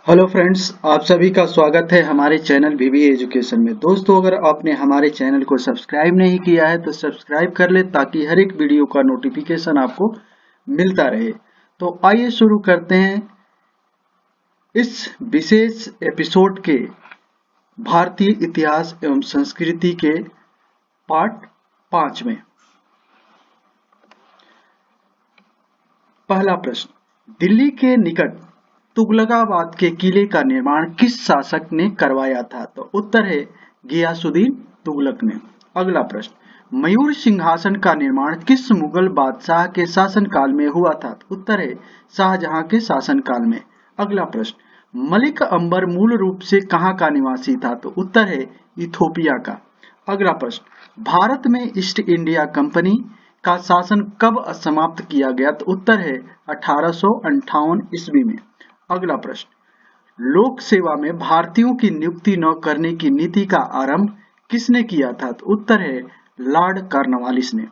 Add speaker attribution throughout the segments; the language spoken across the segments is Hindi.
Speaker 1: हेलो फ्रेंड्स, आप सभी का स्वागत है हमारे चैनल वीवी एजुकेशन में। दोस्तों, अगर आपने हमारे चैनल को सब्सक्राइब नहीं किया है तो सब्सक्राइब कर ले ताकि हर एक वीडियो का नोटिफिकेशन आपको मिलता रहे। तो आइए शुरू करते हैं इस विशेष एपिसोड के भारतीय इतिहास एवं संस्कृति के पार्ट 5 में। पहला प्रश्न, दिल्ली के निकट तुगलकाबाद के किले का निर्माण किस शासक ने करवाया था? तो उत्तर है गियासुद्दीन तुगलक ने। अगला प्रश्न, मयूर सिंहासन का निर्माण किस मुगल बादशाह के शासनकाल में हुआ था? तो उत्तर है शाहजहां के शासनकाल में। अगला प्रश्न, मलिक अंबर मूल रूप से कहाँ का निवासी था? तो उत्तर है इथोपिया का। अगला प्रश्न, भारत में ईस्ट इंडिया कंपनी का शासन कब समाप्त किया गया? तो उत्तर है 1858 ईस्वी में। अगला प्रश्न, लोक सेवा में भारतीयों की नियुक्ति न करने की नीति का आरंभ किसने किया था? तो उत्तर है लॉर्ड कॉर्नवालिस ने।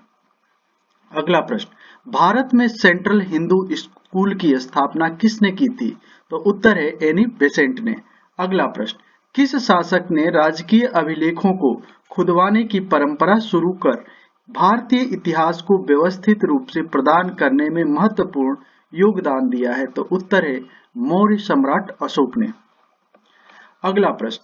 Speaker 1: अगला प्रश्न, भारत में सेंट्रल हिंदू स्कूल की स्थापना किसने की थी? तो उत्तर है एनी बेसेंट ने। अगला प्रश्न, किस शासक ने राजकीय अभिलेखों को खुदवाने की परंपरा शुरू कर भारतीय इतिहास को व्यवस्थित रूप से प्रदान करने में महत्वपूर्ण योगदान दिया है? तो उत्तर है मौर्य सम्राट अशोक ने। अगला प्रश्न,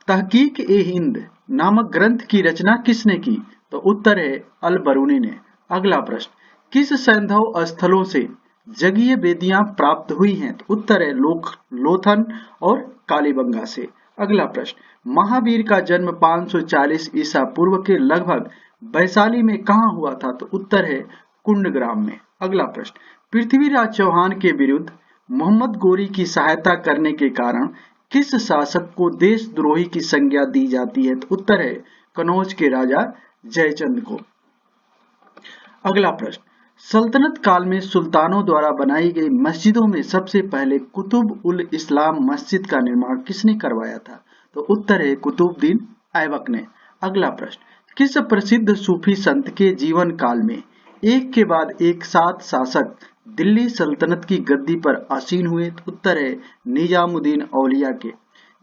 Speaker 1: तहकीक ए हिंद नामक ग्रंथ की रचना किसने की? तो उत्तर है अल बरूनी ने। अगला प्रश्न, किस सैंधव स्थलों से जगीय वेदियां प्राप्त हुई हैं? तो उत्तर है लोथन और कालीबंगा से। अगला प्रश्न, महावीर का जन्म 540 ईसा पूर्व के लगभग वैशाली में कहाँ हुआ था? तो उत्तर है कुंडग्राम में। अगला प्रश्न, पृथ्वीराज चौहान के विरुद्ध मोहम्मद गोरी की सहायता करने के कारण किस शासक को देशद्रोही की संज्ञा दी जाती है? तो उत्तर है कनौज के राजा जयचंद को। अगला प्रश्न, सल्तनत काल में सुल्तानों द्वारा बनाई गई मस्जिदों में सबसे पहले कुतुब उल इस्लाम मस्जिद का निर्माण किसने करवाया था? तो उत्तर है कुतुबुद्दीन ऐबक ने। अगला प्रश्न, किस प्रसिद्ध सूफी संत के जीवन काल में एक के बाद एक 7 शासक दिल्ली सल्तनत की गद्दी पर आसीन हुए? तो उत्तर है निजामुद्दीन औलिया के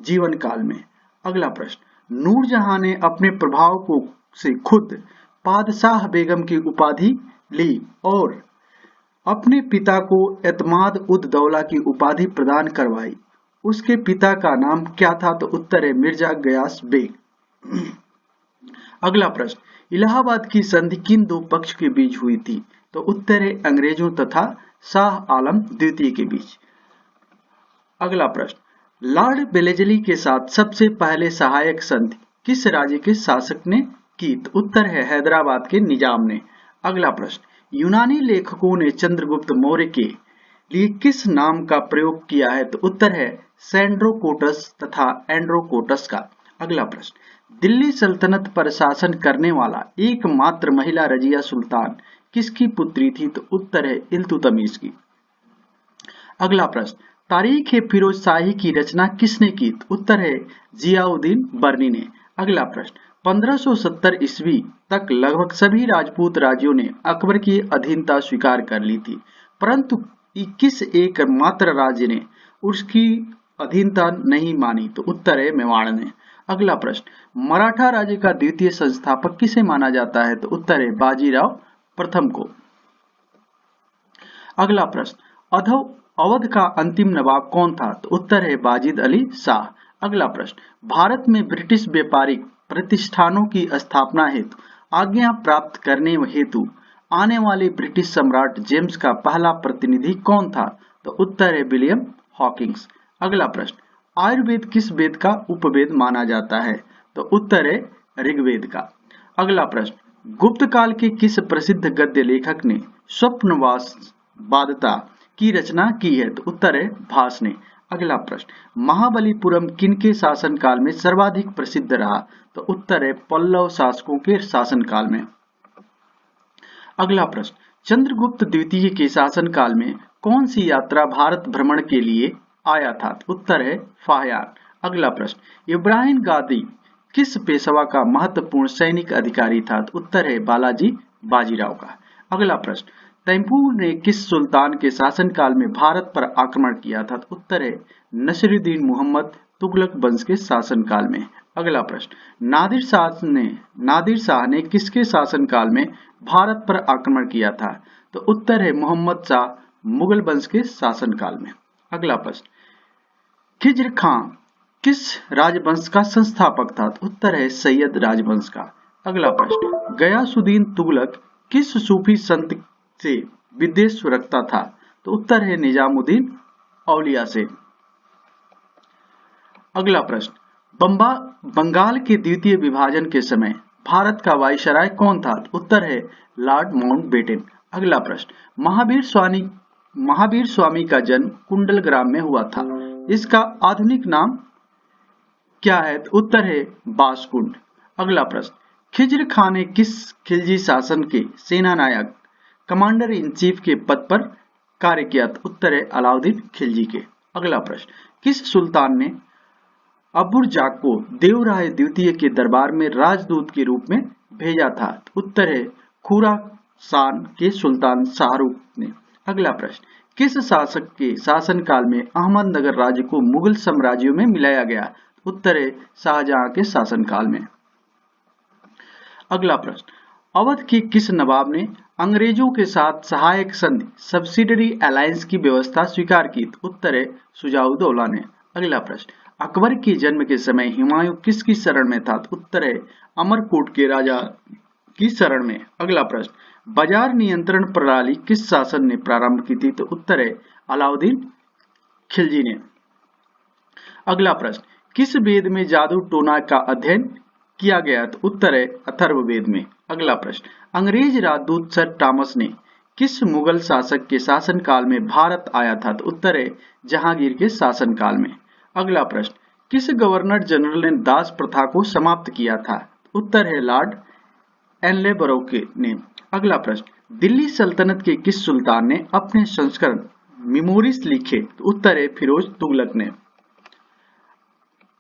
Speaker 1: जीवन काल में। अगला प्रश्न, नूरजहां ने अपने प्रभाव को से खुद पादशाह बेगम की उपाधि ली और अपने पिता को एतमाद उद दौला की उपाधि प्रदान करवाई। उसके पिता का नाम क्या था? तो उत्तर है मिर्जा गयास बेग। अगला प्रश्न, इलाहाबाद की संधि किन दो पक्ष के बीच हुई थी? तो उत्तर है अंग्रेजों तथा शाह आलम द्वितीय के बीच। अगला प्रश्न, लॉर्ड वेलेस्ली के साथ सबसे पहले सहायक संधि किस राज्य के शासक ने की? तो उत्तर है हैदराबाद के निजाम ने। अगला प्रश्न, यूनानी लेखकों ने चंद्रगुप्त मौर्य के लिए किस नाम का प्रयोग किया है? तो उत्तर है सैंड्रोकोटस तथा एंड्रोकोटस का। अगला प्रश्न, दिल्ली सल्तनत पर शासन करने वाला एकमात्र महिला रजिया सुल्तान किसकी पुत्री थी? तो उत्तर है इल्तुतमिश की। अगला प्रश्न, तारीख ए फिरोज शाही की रचना किसने की? तो उत्तर है जियाउद्दीन बर्नी ने। अगला प्रश्न, 1570 ईस्वी तक लगभग सभी राजपूत राज्यों ने अकबर की अधीनता स्वीकार कर ली थी, परंतु किस एक मात्र राज्य ने उसकी अधीनता नहीं मानी? तो उत्तर है मेवाड़ ने। अगला प्रश्न, मराठा राज्य का द्वितीय संस्थापक किसे माना जाता है? तो उत्तर है बाजीराव प्रथम को। अगला प्रश्न, अवध का अंतिम नवाब कौन था? तो उत्तर है बाजिद अली शाह। अगला प्रश्न, भारत में ब्रिटिश व्यापारिक प्रतिष्ठानों की स्थापना हेतु आज्ञा प्राप्त करने हेतु आने वाले ब्रिटिश सम्राट जेम्स का पहला प्रतिनिधि कौन था? तो उत्तर है विलियम हॉकिंस। अगला प्रश्न, आयुर्वेद किस वेद का उपवेद माना जाता है? तो उत्तर है ऋग्वेद का। अगला प्रश्न, गुप्त काल के किस प्रसिद्ध गद्य लेखक ने स्वप्नवास बादता की रचना की है? तो उत्तर है भास ने। अगला प्रश्न, महाबलीपुरम किनके शासनकाल में सर्वाधिक प्रसिद्ध रहा? तो उत्तर है पल्लव शासकों के शासनकाल में। अगला प्रश्न, चंद्रगुप्त द्वितीय के शासनकाल में कौन सी यात्रा भारत भ्रमण के लिए आया था? उत्तर है फाहयान। अगला प्रश्न, इब्राहिम गादी किस पेशवा का महत्वपूर्ण सैनिक अधिकारी था? उत्तर है बालाजी बाजीराव का। अगला प्रश्न, तैमूर ने किस सुल्तान के शासनकाल में भारत पर आक्रमण किया था? तो उत्तर है नसीरुद्दीन मोहम्मद तुगलक वंश के शासनकाल में। अगला प्रश्न, नादिर शाह ने किसके शासनकाल में भारत पर आक्रमण किया था? तो उत्तर है मोहम्मद शाह मुगल वंश के शासनकाल में। अगला प्रश्न, खिज्र खां किस राजवंश का संस्थापक था? तो उत्तर है सैयद राजवंश का। अगला प्रश्न, गयासुद्दीन तुगलक किस सूफी संत से विदेश रखता था? तो उत्तर है निजामुद्दीन औलिया से। अगला प्रश्न, बंगाल के द्वितीय विभाजन के समय भारत का वायसराय कौन था? तो उत्तर है लॉर्ड माउंटबेटन। अगला प्रश्न, महावीर स्वामी का जन्म कुंडलग्राम में हुआ था, इसका आधुनिक नाम क्या है? तो उत्तर है बासकुंड। अगला प्रश्न, खिज्र खां ने किस खिलजी शासन के सेनानायक कमांडर इन चीफ के पद पर कार्य किया? तो उत्तर है अलाउद्दीन खिलजी के। अगला प्रश्न, किस सुल्तान ने अबुरजाक को देवराय द्वितीय के दरबार में राजदूत के रूप में भेजा था? तो उत्तर है खुरासान के सुल्तान शाहरुख ने। अगला प्रश्न, किस शासक के शासनकाल में अहमदनगर राज्य को मुगल साम्राज्य में मिलाया गया? उत्तर है शाहजहां के शासनकाल में। अगला प्रश्न, अवध के किस नवाब ने अंग्रेजों के साथ सहायक संधि सब्सिडरी अलायंस की व्यवस्था स्वीकार की? उत्तर है शुजाउद्दौला ने। अगला प्रश्न, अकबर के जन्म के समय हुमायूं किसकी शरण में था? उत्तर है अमरकोट के राजा की शरण में। अगला प्रश्न, बाजार नियंत्रण प्रणाली किस शासन ने प्रारंभ की थी? तो उत्तर है अलाउद्दीन खिलजी ने। अगला प्रश्न, किस वेद में जादू टोना का अध्ययन किया गया? तो उत्तर है अथर्ववेद में। अगला प्रश्न, अंग्रेज राजदूत सर टॉमस ने किस मुगल शासक के शासनकाल में भारत आया था? तो उत्तर है जहांगीर के शासनकाल में। अगला प्रश्न, किस गवर्नर जनरल ने दास प्रथा को समाप्त किया था? उत्तर है लॉर्ड एनलेबरो ने। अगला प्रश्न, दिल्ली सल्तनत के किस सुल्तान ने अपने संस्करण मेमोरीज लिखे? तो उत्तर है फिरोज तुगलक ने।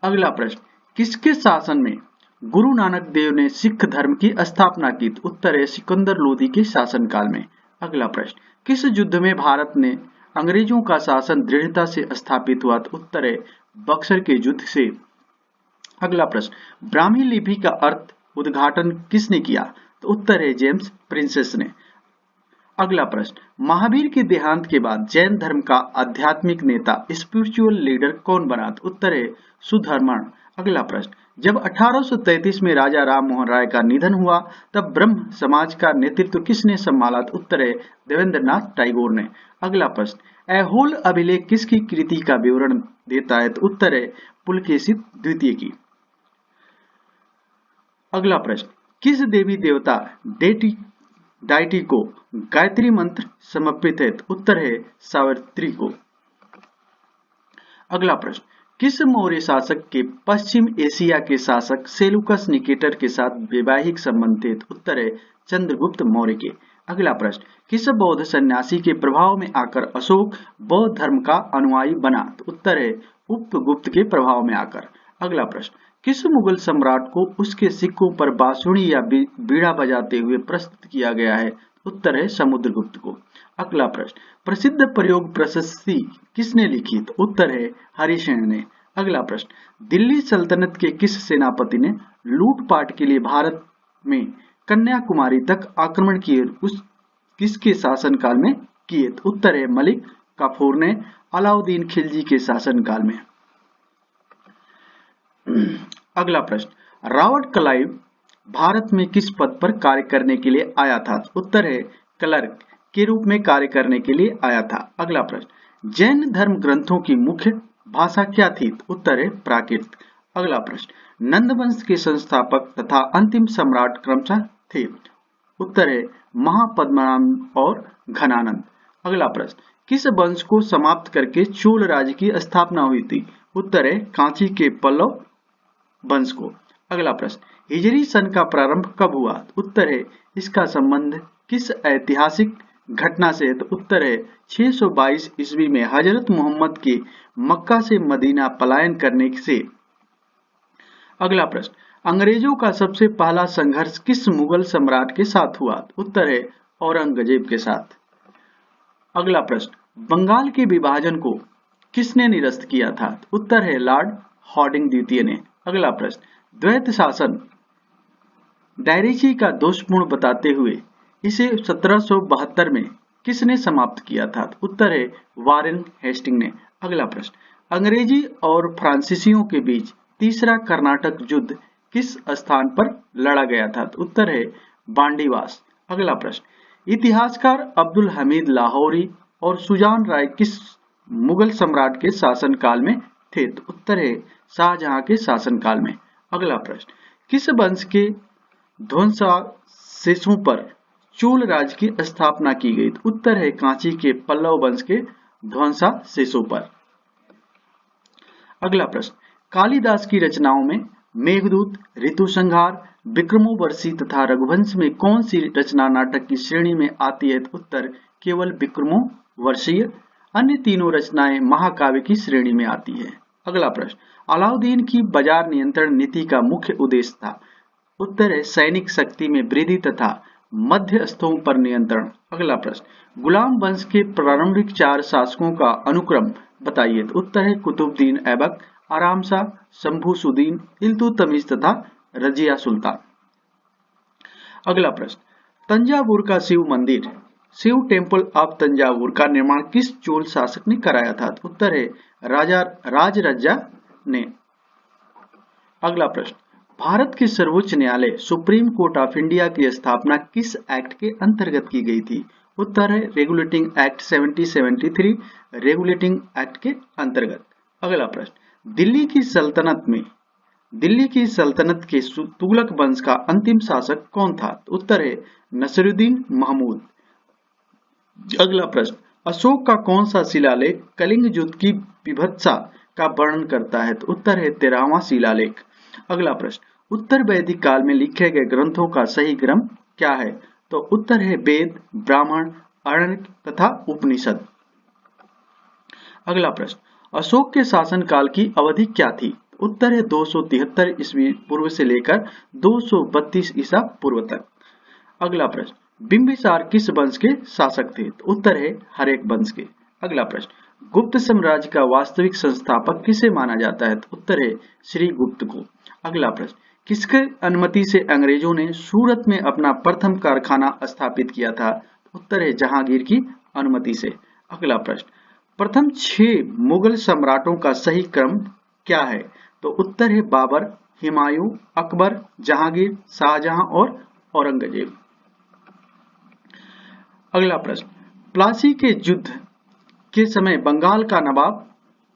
Speaker 1: अगला प्रश्न, किसके शासन में गुरु नानक देव ने सिख धर्म की स्थापना की? तो उत्तर है सिकंदर लोदी के शासनकाल में। अगला प्रश्न, किस युद्ध में भारत ने अंग्रेजों का शासन दृढ़ता से स्थापित हुआ? तो उत्तर है बक्सर के युद्ध से। अगला प्रश्न, ब्राह्मी लिपि का अर्थ उद्घाटन किसने किया? तो उत्तर है जेम्स प्रिंसेस ने। अगला प्रश्न, महावीर के देहांत के बाद जैन धर्म का आध्यात्मिक नेता स्पिरिचुअल लीडर कौन बना? तो उत्तर है सुधर्मण। अगला प्रश्न, जब 1833 में राजा राम मोहन राय का निधन हुआ तब ब्रह्म समाज का नेतृत्व किसने संभाला? तो उत्तर है देवेंद्रनाथ टैगोर ने। अगला प्रश्न, ऐहोल अभिलेख किसकी कृति का विवरण देता है? तो उत्तर है पुलकेशिन द्वितीय की। अगला प्रश्न, किस देवी देवता डायटी को गायत्री मंत्र समर्पित है? तो उत्तर है सावित्री को। अगला प्रश्न, किस मौर्य शासक के पश्चिम एशिया के शासक सेलुकस निकेटर के साथ वैवाहिक संबंध थे? तो उत्तर है चंद्रगुप्त मौर्य के। अगला प्रश्न, किस बौद्ध सन्यासी के प्रभाव में आकर अशोक बौद्ध धर्म का अनुयायी बना? तो उत्तर है उपगुप्त के प्रभाव में आकर। अगला प्रश्न, किस मुगल सम्राट को उसके सिक्कों पर बांसुरी या बीड़ा बजाते हुए प्रस्तुत किया गया है? उत्तर है समुद्रगुप्त को। अगला प्रश्न, प्रसिद्ध प्रयोग प्रशस्ति किसने लिखी? तो उत्तर है हरिसेन ने। अगला प्रश्न, दिल्ली सल्तनत के किस सेनापति ने लूटपाट के लिए भारत में कन्याकुमारी तक आक्रमण किए? किसके शासनकाल में किए? तो उत्तर है मलिक काफूर ने अलाउद्दीन खिलजी के शासनकाल में। अगला प्रश्न, रॉबर्ट क्लाइव भारत में किस पद पर कार्य करने के लिए आया था? उत्तर है क्लर्क के रूप में कार्य करने के लिए आया था। अगला प्रश्न, जैन धर्म ग्रंथों की मुख्य भाषा क्या थी? उत्तर है प्राकृत। अगला प्रश्न, नंदवंश के संस्थापक तथा अंतिम सम्राट क्रमशः थे? उत्तर है महापद्मनाभ और घनानंद। अगला प्रश्न, किस वंश को समाप्त करके चोल राज्य की स्थापना हुई थी? उत्तर है कांची के पल्लव वंश को। अगला प्रश्न, हिजरी सन का प्रारंभ कब हुआ? उत्तर है इसका संबंध किस ऐतिहासिक घटना से है? तो उत्तर है 622 ईस्वी में हजरत मोहम्मद के मक्का से मदीना पलायन करने से। अगला प्रश्न, अंग्रेजों का सबसे पहला संघर्ष किस मुगल सम्राट के साथ हुआ? उत्तर है औरंगजेब के साथ। अगला प्रश्न, बंगाल के विभाजन को किसने निरस्त किया था? उत्तर है लॉर्ड हॉर्डिंग द्वितीय ने। अगला प्रश्न, द्वैत शासन डायरेची का दोषपूर्ण बताते हुए इसे 1772 में किसने समाप्त किया था? उत्तर है वारेन हेस्टिंग ने। अगला प्रश्न, अंग्रेजी और फ्रांसीसियों के बीच तीसरा कर्नाटक युद्ध किस स्थान पर लड़ा गया था? उत्तर है बांडीवास। अगला प्रश्न, इतिहासकार अब्दुल हमीद लाहौरी और सुजान राय किस मुगल सम्राट के शासनकाल में थे? उत्तर है शाहजहां के शासनकाल में। अगला प्रश्न, किस वंश के ध्वंसावशेषों पर चोल राज्य की स्थापना की गई? उत्तर है कांची के पल्लव वंश के ध्वंसावशेषों पर। अगला प्रश्न, कालिदास की रचनाओं में मेघदूत, ऋतुसंहार, विक्रमोर्वशी तथा रघुवंश में कौन सी रचना नाटक की श्रेणी में आती है? उत्तर केवल विक्रमोर्वशीय। अन्य तीनों रचनाएं महाकाव्य की श्रेणी में आती है। अगला प्रश्न, अलाउद्दीन की बाजार नियंत्रण नीति का मुख्य उद्देश्य था? उत्तर है सैनिक शक्ति में वृद्धि तथा मध्यस्थों पर नियंत्रण। अगला प्रश्न, गुलाम वंश के प्रारंभिक 4 शासकों का अनुक्रम बताइए। उत्तर है कुतुबुद्दीन ऐबक, आराम शाह, शंभुशुद्दीन, इल्तुतमिश तथा रजिया सुल्तान। अगला प्रश्न, तंजावुर का शिव मंदिर, शिव टेम्पल ऑफ तंजावुर का निर्माण किस चोल शासक ने कराया था? उत्तर है राजा राजरज्जा ने। अगला प्रश्न, भारत के सर्वोच्च न्यायालय सुप्रीम कोर्ट ऑफ इंडिया की स्थापना किस एक्ट के अंतर्गत की गई थी? उत्तर है रेगुलेटिंग एक्ट 1773 रेगुलेटिंग एक्ट के अंतर्गत। अगला प्रश्न, दिल्ली की सल्तनत के तुगलक वंश का अंतिम शासक कौन था? उत्तर है नसीरुद्दीन महमूद। अगला प्रश्न, अशोक का कौन सा शिलालेख कलिंग युद्ध की विभत्सा का वर्णन करता है? उत्तर है 13वां शिलालेख। अगला प्रश्न, उत्तर वैदिक काल में लिखे गए ग्रंथों का सही क्रम क्या है? तो उत्तर है वेद, ब्राह्मण, अरण्यक तथा उपनिषद। अगला प्रश्न, अशोक के शासनकाल की अवधि क्या थी? उत्तर है 273 ईस्वी पूर्व से लेकर 232 ईसा पूर्व तक। अगला प्रश्न, बिंबिसार किस वंश के शासक थे? उत्तर है हर्यक वंश के। अगला प्रश्न, गुप्त साम्राज्य का वास्तविक संस्थापक किसे माना जाता है? उत्तर है श्री गुप्त को। अगला प्रश्न, किसके अनुमति से अंग्रेजों ने सूरत में अपना प्रथम कारखाना स्थापित किया था? उत्तर है जहांगीर की अनुमति से। अगला प्रश्न, प्रथम 6 मुगल सम्राटों का सही क्रम क्या है? तो उत्तर है बाबर, हुमायूं, अकबर, जहांगीर, शाहजहां और औरंगजेब। अगला प्रश्न, प्लासी के युद्ध के समय बंगाल का नवाब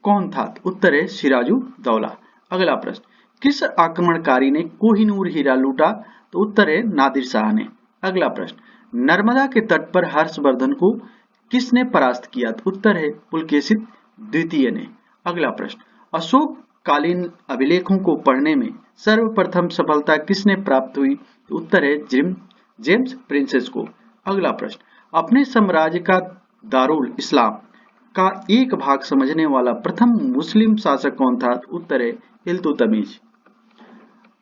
Speaker 1: कौन था? उत्तर है सिराजुद्दौला। अगला प्रश्न, किस आक्रमणकारी ने कोहिनूर हीरा लूटा? तो उत्तर है नादिर शाह ने। अगला प्रश्न, नर्मदा के तट पर हर्षवर्धन को किसने परास्त किया? उत्तर है पुलकेशिन द्वितीय ने। अगला प्रश्न, अशोक कालीन अभिलेखों को पढ़ने में सर्वप्रथम सफलता किसने प्राप्त हुई? उत्तर है जेम्स प्रिंसेस को। अगला प्रश्न, अपने साम्राज्य का दारुल इस्लाम का एक भाग समझने वाला प्रथम मुस्लिम शासक कौन था? उत्तर है इल्तुतमिश।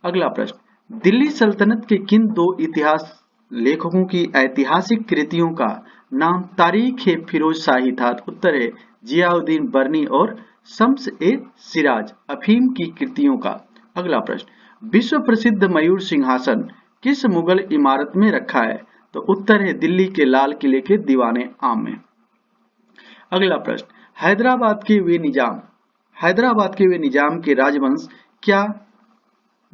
Speaker 1: अगला प्रश्न, दिल्ली सल्तनत के किन 2 इतिहास लेखकों की ऐतिहासिक कृतियों का नाम तारीख-ए फिरोज शाही था? उत्तर है जियाउद्दीन बर्नी और शम्स-ए-सिराज अफीम की कृतियों का। अगला प्रश्न, विश्व प्रसिद्ध मयूर सिंहासन किस मुगल इमारत में रखा है? तो उत्तर है दिल्ली के लाल किले के दीवाने आम में। अगला प्रश्न, हैदराबाद के वे निजाम के राजवंश क्या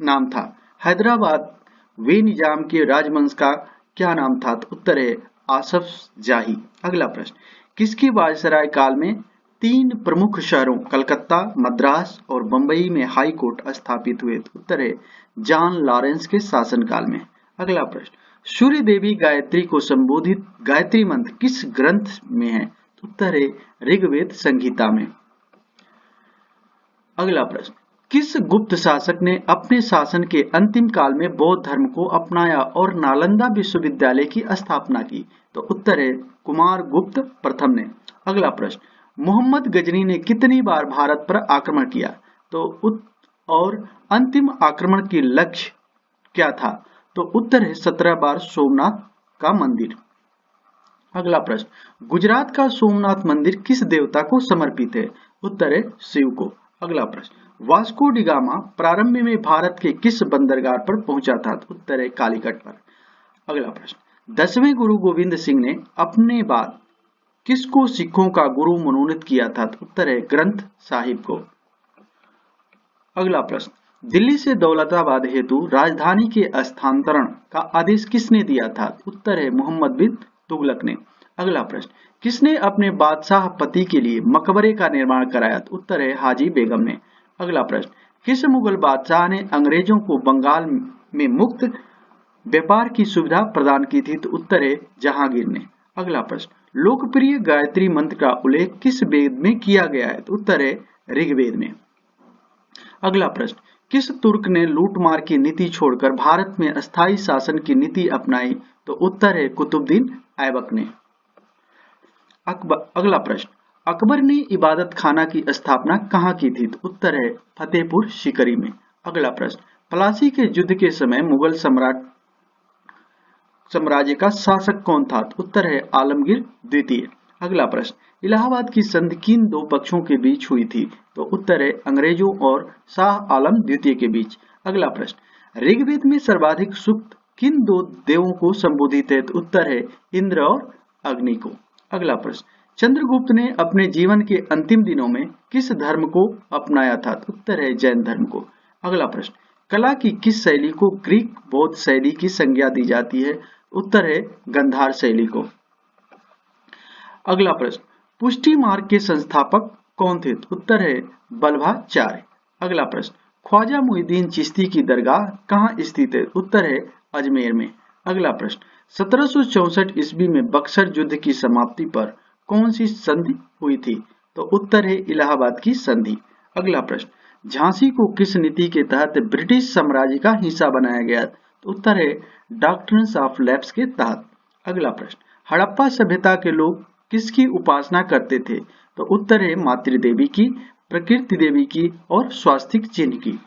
Speaker 1: नाम था? हैदराबाद वे निजाम के राजवंश का क्या नाम था? तो उत्तर है आसफ जाही। अगला प्रश्न, किसकी वायसराय काल में 3 प्रमुख शहरों कलकत्ता, मद्रास और बंबई में हाई कोर्ट स्थापित हुए? उत्तर है जॉन लॉरेंस के शासनकाल में। अगला प्रश्न, सूर्य देवी गायत्री को संबोधित गायत्री मंत्र किस ग्रंथ में है? उत्तर है ऋग्वेद संहिता में। अगला प्रश्न, किस गुप्त शासक ने अपने शासन के अंतिम काल में बौद्ध धर्म को अपनाया और नालंदा विश्वविद्यालय की स्थापना की? तो उत्तर है कुमार गुप्त प्रथम ने। अगला प्रश्न, मोहम्मद गजनी ने कितनी बार भारत पर आक्रमण किया? तो और अंतिम आक्रमण की लक्ष्य क्या था? तो उत्तर है 17 बार सोमनाथ का मंदिर। अगला प्रश्न, गुजरात का सोमनाथ मंदिर किस देवता को समर्पित है? उत्तर है शिव को। अगला प्रश्न, वास्को डी गामा प्रारंभ में भारत के किस बंदरगाह पर पहुंचा था? उत्तर है कालीकट पर। अगला प्रश्न, 10वें गुरु गोविंद सिंह ने अपने बाद किसको सिखों का गुरु मनोनीत किया था? उत्तर है ग्रंथ साहिब को। अगला प्रश्न, दिल्ली से दौलताबाद हेतु राजधानी के स्थानांतरण का आदेश किसने दिया था? उत्तर है मोहम्मद बिन तुगलक ने। अगला प्रश्न, किसने अपने बादशाह पति के लिए मकबरे का निर्माण कराया? उत्तर है हाजी बेगम ने। अगला प्रश्न, किस मुगल बादशाह ने अंग्रेजों को बंगाल में मुक्त व्यापार की सुविधा प्रदान की थी? तो उत्तर है जहांगीर ने। अगला प्रश्न, लोकप्रिय गायत्री मंत्र का उल्लेख किस वेद में किया गया है? तो उत्तर है ऋग्वेद में। अगला प्रश्न, किस तुर्क ने लूटमार की नीति छोड़कर भारत में अस्थायी शासन की नीति अपनाई? तो उत्तर है कुतुबुद्दीन ऐबक ने। अगला प्रश्न, अकबर ने इबादत खाना की स्थापना कहाँ की थी? तो उत्तर है फतेहपुर सीकरी में। अगला प्रश्न, प्लासी के युद्ध के समय मुगल साम्राज्य का शासक कौन था? तो उत्तर है आलमगीर द्वितीय। अगला प्रश्न, इलाहाबाद की संधि किन दो पक्षों के बीच हुई थी? तो उत्तर है अंग्रेजों और शाह आलम द्वितीय के बीच। अगला प्रश्न, ऋग्वेद में सर्वाधिक सूक्त किन दो देवों को संबोधित है? तो उत्तर है इंद्र और अग्नि को। अगला प्रश्न, चंद्रगुप्त ने अपने जीवन के अंतिम दिनों में किस धर्म को अपनाया था? तो उत्तर है जैन धर्म को। अगला प्रश्न, कला की किस शैली को ग्रीक बौद्ध शैली की संज्ञा दी जाती है? उत्तर है गंधार शैली को। अगला प्रश्न, पुष्टि मार्ग के संस्थापक कौन थे? उत्तर है बल्लभाचार्य। अगला प्रश्न, ख्वाजा मुइनुद्दीन चिश्ती की दरगाह कहाँ स्थित है? उत्तर है अजमेर में। अगला प्रश्न, 1764 ईस्वी में बक्सर युद्ध की समाप्ति पर कौन सी संधि हुई थी? तो उत्तर है इलाहाबाद की संधि। अगला प्रश्न, झांसी को किस नीति के तहत ब्रिटिश साम्राज्य का हिस्सा बनाया गया? तो उत्तर है डॉक्ट्रिन ऑफ लैप्स के तहत। अगला प्रश्न, हड़प्पा सभ्यता के लोग किसकी उपासना करते थे? तो उत्तर है मातृदेवी की, प्रकृति देवी की और स्वास्तिक चिन्ह की।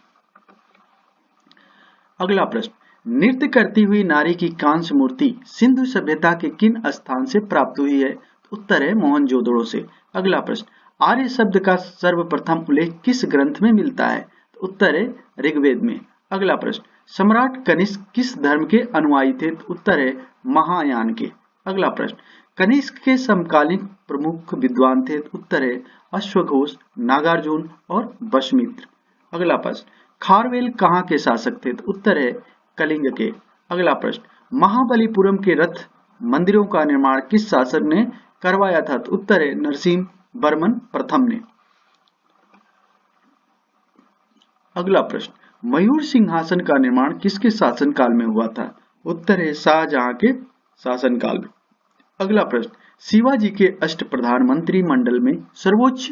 Speaker 1: अगला प्रश्न, नृत्य करती हुई नारी की कांस्य मूर्ति सिंधु सभ्यता के किन स्थान से प्राप्त हुई है? उत्तर है मोहनजोदड़ो से। अगला प्रश्न, आर्य शब्द का सर्वप्रथम उल्लेख किस ग्रंथ में मिलता है? तो उत्तर है ऋग्वेद में। अगला प्रश्न, सम्राट कनिष्क किस धर्म के अनुयायी थे? तो उत्तर है महायान के। अगला प्रश्न, कनिष्क के समकालीन प्रमुख विद्वान थे? तो उत्तर है अश्वघोष, नागार्जुन और वसुमित्र। अगला प्रश्न, खारवेल कहाँ के शासक थे? तो उत्तर है कलिंग के। अगला प्रश्न, महाबलीपुरम के रथ मंदिरों का निर्माण किस शासक ने करवाया था? तो उत्तर है नरसिंह वर्मन प्रथम ने। अगला प्रश्न, मयूर सिंहासन का निर्माण किसके शासनकाल में हुआ था? उत्तर है शाहजहां के शासनकाल में। अगला प्रश्न, शिवाजी के अष्ट प्रधानमंत्री मंडल में सर्वोच्च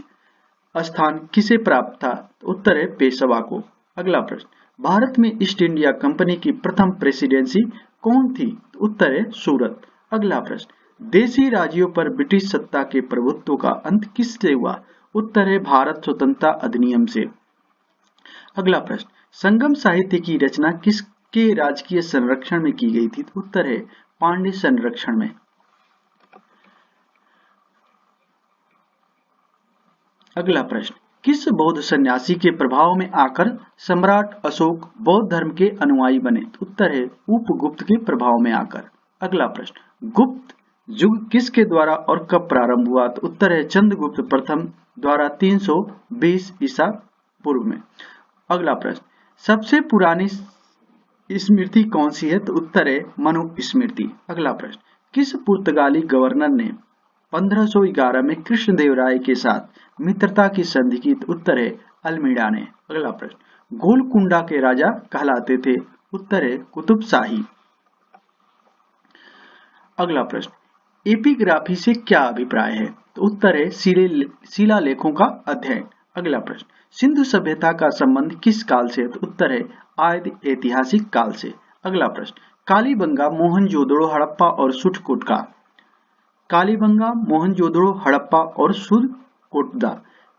Speaker 1: स्थान किसे प्राप्त था? तो उत्तर है पेशवा को। अगला प्रश्न, भारत में ईस्ट इंडिया कंपनी की प्रथम प्रेसिडेंसी कौन थी? तो उत्तर है सूरत। अगला प्रश्न, देशी राज्यों पर ब्रिटिश सत्ता के प्रभुत्व का अंत किससे हुआ? उत्तर है भारत स्वतंत्रता अधिनियम से। अगला प्रश्न, संगम साहित्य की रचना किसके राजकीय संरक्षण में की गई थी? तो उत्तर है पांड्य संरक्षण में। अगला प्रश्न, किस बौद्ध सन्यासी के प्रभाव में आकर सम्राट अशोक बौद्ध धर्म के अनुयायी बने? तो उत्तर है उपगुप्त के प्रभाव में आकर। अगला प्रश्न, गुप्त युग किसके द्वारा और कब प्रारंभ हुआ? तो उत्तर है चंद्रगुप्त प्रथम द्वारा 320 ईसा पूर्व में। अगला प्रश्न, सबसे पुरानी स्मृति कौन सी है? तो उत्तर है मनुस्मृति। अगला प्रश्न, किस पुर्तगाली गवर्नर ने 1511 में कृष्णदेवराय के साथ मित्रता की संधि की? तो उत्तर है अल्मीडा ने। अगला प्रश्न, गोलकुंडा के राजा कहलाते थे? उत्तर है कुतुब शाही। अगला प्रश्न, एपिग्राफी से क्या अभिप्राय है? तो उत्तर है शिलालेखों का अध्ययन। अगला प्रश्न, सिंधु सभ्यता का संबंध किस काल से है? तो उत्तर है आदि ऐतिहासिक काल से। अगला प्रश्न, कालीबंगा, मोहनजोदड़ो, हड़प्पा और सुटकोट का कालीबंगा, मोहनजोदड़ो, हड़प्पा और सुटकोटदा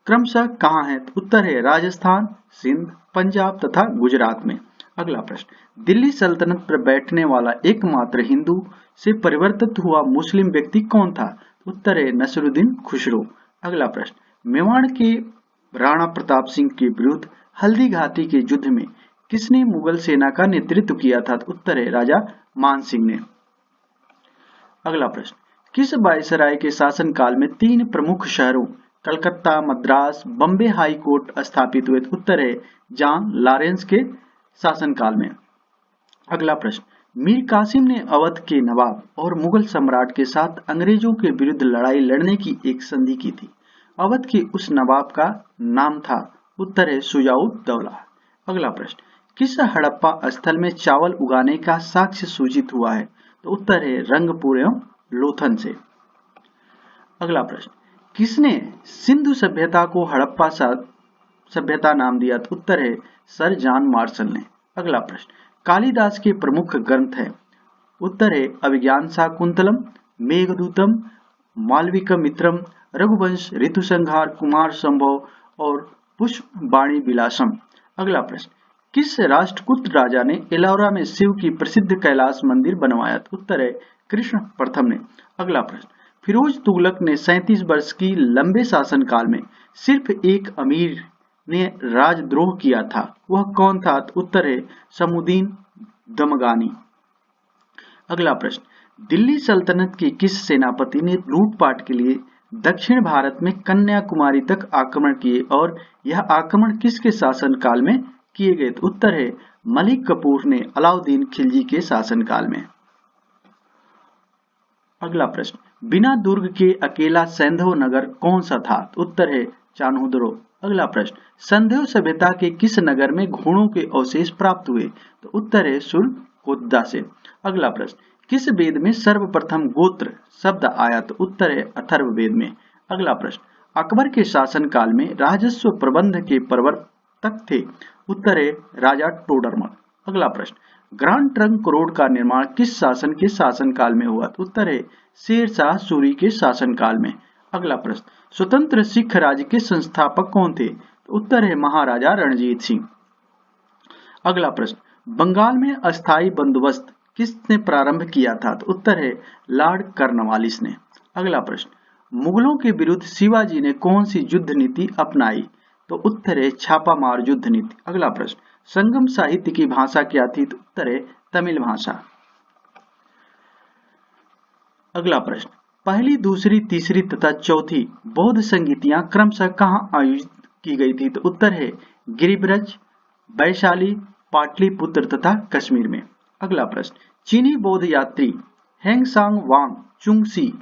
Speaker 1: क्रमशः कहाँ है? तो उत्तर है राजस्थान, सिंध, पंजाब तथा गुजरात में। अगला प्रश्न, दिल्ली सल्तनत पर बैठने वाला एकमात्र हिंदू से परिवर्तित हुआ मुस्लिम व्यक्ति कौन था? उत्तर है नसरुद्दीन खुसरो। अगला प्रश्न, मेवाड़ के राणा प्रताप सिंह के विरुद्ध हल्दी घाटी के युद्ध में किसने मुगल सेना का नेतृत्व किया था? उत्तर है राजा मान सिंह ने। अगला प्रश्न, किस वायसराय के शासनकाल में 3 प्रमुख शहरों कलकत्ता, मद्रास, बम्बे हाई कोर्ट स्थापित हुए? उत्तर है जॉन लॉरेंस के शासनकाल में। अगला प्रश्न, मीर कासिम ने अवध के नवाब और मुगल सम्राट के साथ अंग्रेजों के विरुद्ध लड़ाई लड़ने की एक संधि की थी। अवध के उस नवाब का नाम था? उत्तर है शुजाउद्दौला। अगला प्रश्न, किस हड़प्पा स्थल में चावल उगाने का साक्ष्य सूचित हुआ है? तो उत्तर है रंगपुर एवं लोथन से। अगला प्रश्न, किसने सिंधु सभ्यता को हड़प्पा सभ्यता नाम दिया? तो उत्तर है सर जॉन मार्शल ने। अगला प्रश्न, कालिदास के प्रमुख ग्रंथ है? उत्तर है अभिज्ञान शाकुंतलम, मेघदूतम, मालविकमित्रम, रघुवंश, ऋतुसंहार, कुमार संभव और पुष्पवाणी विलासम। अगला प्रश्न, किस राष्ट्रकूट राजा ने एलोरा में शिव की प्रसिद्ध कैलाश मंदिर बनवाया? उत्तर है कृष्ण प्रथम ने। अगला प्रश्न, फिरोज तुगलक ने 37 वर्ष की लंबे शासनकाल में सिर्फ एक अमीर ने राजद्रोह किया था, वह कौन था? उत्तर है समुद्दीन दमगानी। अगला प्रश्न, दिल्ली सल्तनत के किस सेनापति ने लूटपाट के लिए दक्षिण भारत में कन्याकुमारी तक आक्रमण किए और यह आक्रमण किसके शासनकाल में किए गए? उत्तर है मलिक कफूर ने अलाउद्दीन खिलजी के शासनकाल में। अगला प्रश्न, बिना दुर्ग के अकेला सैंधव नगर कौन सा था? उत्तर है चान्होदरो। अगला प्रश्न, संधव सभ्यता के किस नगर में घोड़ों के अवशेष प्राप्त हुए? तो उत्तर है सुरकोद्दा से। अगला प्रश्न, किस वेद में सर्वप्रथम गोत्र शब्द आया? तो उत्तर है अथर्ववेद में। अगला प्रश्न, अकबर के शासनकाल में राजस्व प्रबंध के प्रवर्तक थे? उत्तर है राजा टोडरमल। अगला प्रश्न, ग्रांड ट्रंक रोड का निर्माण किस शासन के शासनकाल में हुआ? उत्तर है शेरशाह सूरी के शासनकाल में। अगला प्रश्न, स्वतंत्र सिख राज्य के संस्थापक कौन थे? उत्तर है महाराजा रणजीत सिंह। अगला प्रश्न, बंगाल में अस्थायी बंदोबस्त किसने प्रारंभ किया था? तो उत्तर है लॉर्ड कर्नवालिस ने। अगला प्रश्न, मुगलों के विरुद्ध शिवाजी ने कौन सी युद्ध नीति अपनाई? तो उत्तर है छापामार युद्ध नीति। अगला प्रश्न, संगम साहित्य की भाषा क्या थी? तो उत्तर है तमिल भाषा। अगला प्रश्न, पहली, दूसरी, तीसरी तथा चौथी बौद्ध संगीतियां क्रमशः कहाँ आयोजित की गई थी? तो उत्तर है गिरिब्रज, वैशाली, पाटलिपुत्र तथा कश्मीर में। अगला प्रश्न, चीनी बौद्ध यात्री हेंगसांग वांग चुंगसी,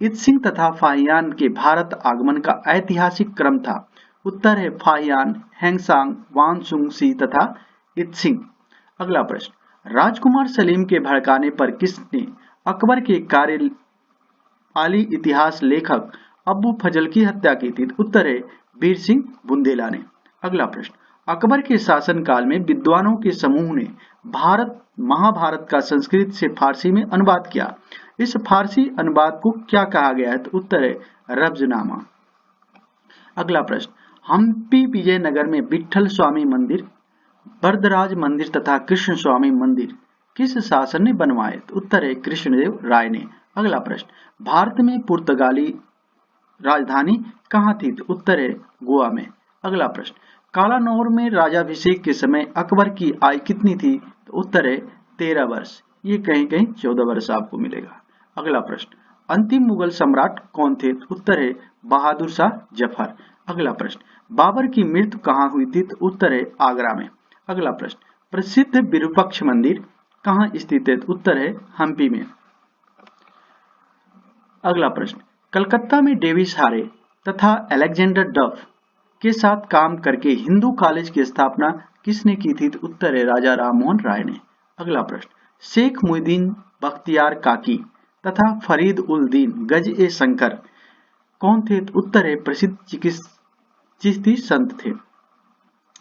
Speaker 1: इत्सिंग तथा फाहियान के भारत आगमन का ऐतिहासिक क्रम था? उत्तर है फाहियान, हेंगसांग, वांगचुंगसी तथा इत्सिंग। अगला प्रश्न, राजकुमार सलीम के भड़काने पर किसने अकबर के कार्यपाली इतिहास लेखक अबू फजल की हत्या की थी? उत्तर है वीर सिंह बुंदेला ने। अगला प्रश्न, अकबर के शासनकाल में विद्वानों के समूह ने महाभारत का संस्कृत से फारसी में अनुवाद किया। इस फारसी अनुवाद को क्या कहा गया है? तो उत्तर है रब्जनामा। अगला प्रश्न, हम्पी विजयनगर में विठल स्वामी मंदिर, वरदराज मंदिर तथा कृष्ण स्वामी मंदिर किस शासन ने बनवाए? तो उत्तर है कृष्णदेव राय ने। अगला प्रश्न, भारत में पुर्तगाली राजधानी कहाँ थी? तो उत्तर है गोवा में। अगला प्रश्न, कालानौर में राजाभिषेक के समय अकबर की आयु कितनी थी? तो उत्तर है 13 वर्ष। ये कहीं कहीं 14 वर्ष आपको मिलेगा। अगला प्रश्न, अंतिम मुगल सम्राट कौन थे? तो उत्तर है बहादुर शाह जफर। अगला प्रश्न, बाबर की मृत्यु कहाँ हुई थी? तो उत्तर है आगरा में। अगला प्रश्न, प्रसिद्ध विरूपाक्ष मंदिर कहाँ स्थित है? तो उत्तर है हम्पी में। अगला प्रश्न, कलकत्ता में डेविस हारे तथा अलेक्जेंडर डफ के साथ काम करके हिंदू कॉलेज की स्थापना किसने की थी? तो उत्तर है राजा राममोहन राय ने। अगला प्रश्न, शेख मुहिद्दीन बख्तियार काकी तथा फरीद उल दीन गज ए शंकर कौन थे? तो उत्तर है प्रसिद्ध चिश्ती संत थे।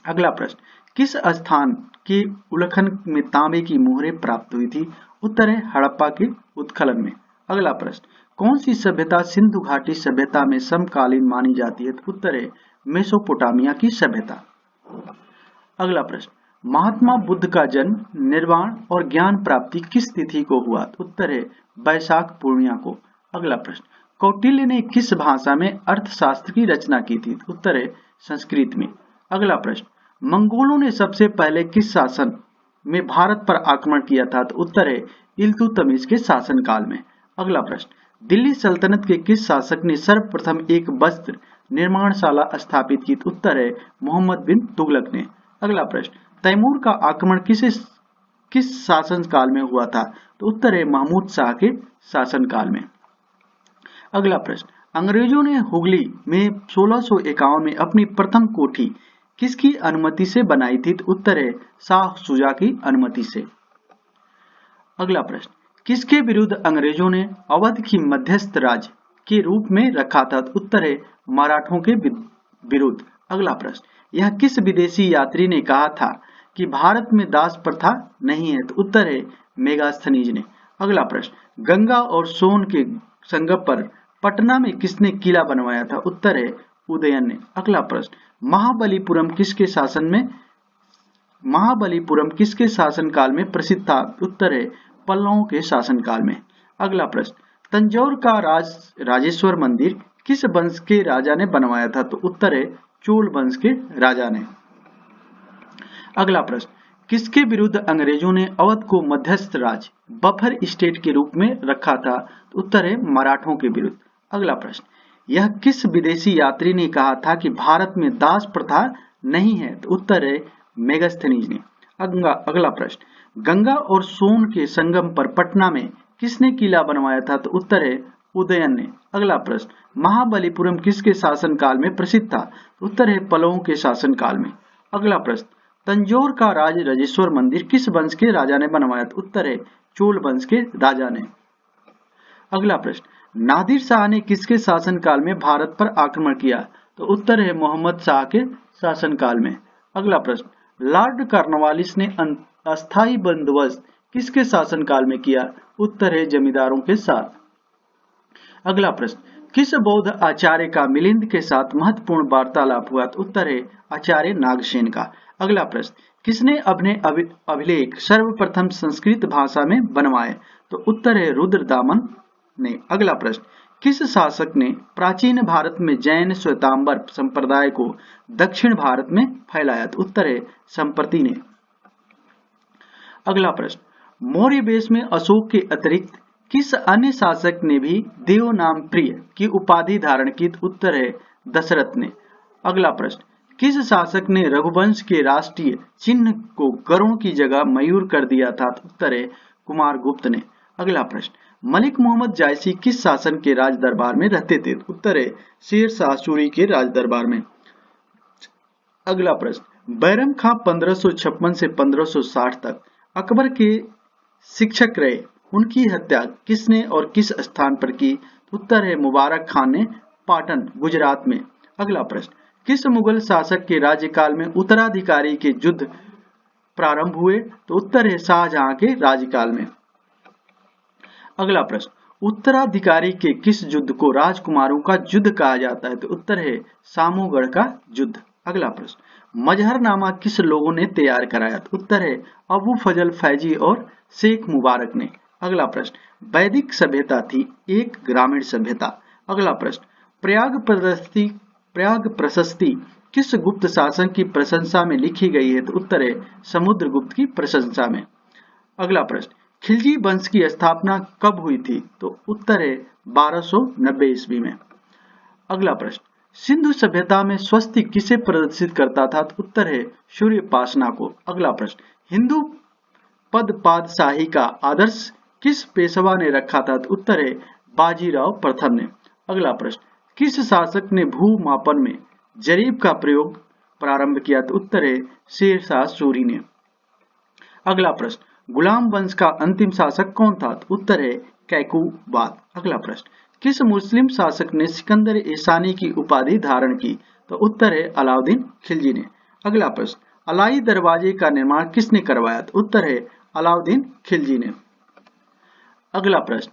Speaker 1: अगला प्रश्न, किस स्थान के उल्लेखन में तांबे की मोहरें प्राप्त हुई थी? उत्तर है हड़प्पा के उत्खनन में। अगला प्रश्न, कौन सी सभ्यता सिंधु घाटी सभ्यता में समकालीन मानी जाती है? तो उत्तर है मेसोपोटामिया की सभ्यता। अगला प्रश्न, महात्मा बुद्ध का जन्म, निर्वाण और ज्ञान प्राप्ति किस तिथि को हुआ? उत्तर है वैशाख पूर्णिमा को। अगला प्रश्न, कौटिल्य ने किस भाषा में अर्थशास्त्र की रचना की थी? उत्तर है संस्कृत में। अगला प्रश्न, मंगोलों ने सबसे पहले किस शासन में भारत पर आक्रमण किया था? तो उत्तर है इल्तुतमिश के शासनकाल में। अगला प्रश्न, दिल्ली सल्तनत के किस शासक ने सर्वप्रथम एक वस्त्र निर्माणशाला स्थापित की? उत्तर है मोहम्मद बिन तुगलक ने। अगला प्रश्न, तैमूर का आक्रमण किस शासनकाल में हुआ था? तो उत्तर है महमूद शाह के शासनकाल में। अगला प्रश्न, अंग्रेजों ने हुगली में 1651 में अपनी प्रथम कोठी किसकी अनुमति से बनाई थी? तो उत्तर है शाह शुजा की अनुमति से। अगला प्रश्न, किसके विरुद्ध अंग्रेजों ने अवध की मध्यस्थ राज्य के रूप में रखा था? तो उत्तर है मराठों के विरुद्ध। अगला प्रश्न, यह किस विदेशी यात्री ने कहा था कि भारत में दास प्रथा नहीं है? तो उत्तर है मेगास्थनीज ने। अगला प्रश्न, गंगा और सोन के संगम पर पटना में किसने किला बनवाया था? उत्तर है उदयन ने। अगला प्रश्न, महाबलीपुरम किसके शासनकाल में प्रसिद्ध था? उत्तर है पल्लवों के शासनकाल में। अगला प्रश्न, तंजौर का राजेश्वर मंदिर किस वंश के राजा ने बनवाया था? तो उत्तर है चोल वंश के राजा ने। अगला प्रश्न, किसके विरुद्ध अंग्रेजों ने अवध को मध्यस्थ राज्य बफर स्टेट के रूप में रखा था? तो उत्तर है मराठों के विरुद्ध। अगला प्रश्न, यह किस विदेशी यात्री ने कहा था कि भारत में दास प्रथा नहीं है? तो उत्तर है मेगास्थनीज ने। अगला प्रश्न, गंगा और सोन के संगम पर पटना में किसने किला बनवाया था? तो उत्तर है उदयन ने। अगला प्रश्न, महाबलीपुरम किसके शासनकाल में प्रसिद्ध था? तो उत्तर है पल्लवों के शासनकाल में। अगला प्रश्न, तंजौर का राजेश्वर मंदिर किस वंश के राजा ने बनवाया? तो उत्तर है चोल वंश के राजा ने। अगला प्रश्न, नादिर शाह ने किसके शासनकाल में भारत पर आक्रमण किया? तो उत्तर है मोहम्मद शाह के शासनकाल में। अगला प्रश्न, लॉर्ड कॉर्नवालिस ने अस्थायी बंदोबस्त किसके शासनकाल में किया? उत्तर है जमींदारों के साथ। अगला प्रश्न, किस बौद्ध आचार्य का मिलिंद के साथ महत्वपूर्ण वार्तालाप हुआ? तो उत्तर है आचार्य नागसेन का। अगला प्रश्न, किसने अपने अभिलेख सर्वप्रथम संस्कृत भाषा में बनवाए? तो उत्तर है रुद्रदामन ने। अगला प्रश्न, किस शासक ने प्राचीन भारत में जैन श्वेतांबर संप्रदाय को दक्षिण भारत में फैलाया? तो उत्तर है संप्रति ने। अगला प्रश्न, मौर्य वेश में अशोक के अतिरिक्त किस अन्य शासक ने भी देव नाम प्रिय की उपाधि धारण की? उत्तर है दशरथ ने। अगला प्रश्न, किस शासक ने रघुवंश के राष्ट्रीय चिन्ह को गरुड़ की जगह मयूर कर दिया था? उत्तर है कुमारगुप्त ने। अगला प्रश्न, मलिक मोहम्मद जायसी किस शासन के राज दरबार में रहते थे? उत्तर है शेर शाह सूरी के राज दरबार में। अगला प्रश्न, बैरम खां 1556 से 1560 तक अकबर के शिक्षक रहे, उनकी हत्या किसने और किस स्थान पर की? उत्तर है मुबारक खान ने पाटन गुजरात में। अगला प्रश्न, किस मुगल शासक के राज्यकाल में उत्तराधिकारी के युद्ध प्रारंभ हुए? तो उत्तर है शाहजहां के राज्यकाल में। अगला प्रश्न, उत्तराधिकारी के किस युद्ध को राजकुमारों का युद्ध कहा जाता है? तो उत्तर है सामोगढ़ का युद्ध। अगला प्रश्न, मजहरनामा किस लोगों ने तैयार कराया? तो उत्तर है अबू फजल फैजी और शेख मुबारक ने। अगला प्रश्न, वैदिक सभ्यता थी एक ग्रामीण सभ्यता। अगला प्रश्न, प्रयाग प्रशस्ति किस गुप्त शासक की प्रशंसा में लिखी गई है? तो उत्तर है समुद्रगुप्त की प्रशंसा में। अगला प्रश्न, खिलजी वंश की स्थापना कब हुई थी? तो उत्तर है 1290 ईस्वी में। अगला प्रश्न, सिंधु सभ्यता में स्वस्तिक किसे प्रदर्शित करता था? तो उत्तर है सूर्योपासना को। अगला प्रश्न, हिंदू पदपादशाही का आदर्श किस पेशवा ने रखा था? तो उत्तर है बाजीराव प्रथम ने। अगला प्रश्न, किस शासक ने भू मापन में जरीब का प्रयोग प्रारंभ किया? तो उत्तर है शेर शाह सूरी ने। अगला प्रश्न, गुलाम वंश का अंतिम शासक कौन था? तो उत्तर है कैकुबाद। अगला प्रश्न, किस मुस्लिम शासक ने सिकंदर ईसानी की उपाधि धारण की? तो उत्तर है अलाउद्दीन खिलजी ने। अगला प्रश्न, अलाई दरवाजे का निर्माण किसने करवाया? तो उत्तर है अलाउद्दीन खिलजी ने। अगला प्रश्न,